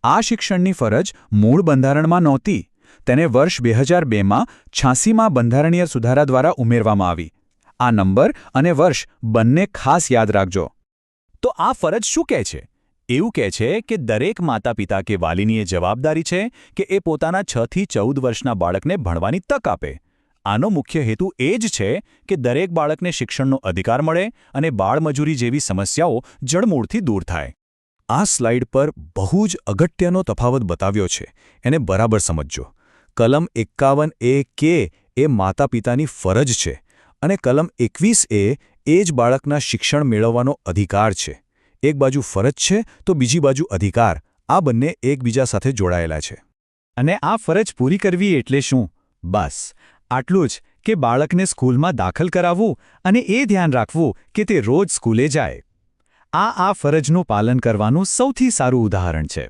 આ શિક્ષણની ફરજ મૂળ બંધારણમાં નહોતી. તેને વર્ષ 2002માં 86માં બંધારણીય સુધારા દ્વારા ઉમેરવામાં આવી. આ નંબર અને વર્ષ બંને ખાસ યાદ રાખજો. તો આ ફરજ શું કહે છે? એવું કહે છે કે દરેક માતાપિતા કે વાલીની એ જવાબદારી છે કે એ પોતાના 6 થી 14 વર્ષના બાળકને ભણવાની તક આપે. આનો મુખ્ય હેતુ એ જ છે કે દરેક બાળકને શિક્ષણનો અધિકાર મળે અને બાળમજૂરી જેવી સમસ્યાઓ જડમૂળથી દૂર થાય. આ સ્લાઇડ પર બહુ જ અગત્યનો તફાવત બતાવ્યો છે, એને બરાબર સમજજો. કલમ 51A કે એ માતાપિતાની ફરજ છે અને કલમ 21A એ જ બાળકના શિક્ષણ મેળવવાનો અધિકાર છે. એક બાજુ ફરજ છે તો બીજી બાજુ અધિકાર. આ બંને એકબીજા સાથે જોડાયેલા છે. અને આ ફરજ પૂરી કરવી એટલે શું? બસ આટલું જ કે બાળકને સ્કૂલમાં દાખલ કરાવવું અને એ ધ્યાન રાખવું કે તે રોજ સ્કૂલે જાય. આ ફરજનું પાલન કરવાનું સૌથી સારું ઉદાહરણ છે.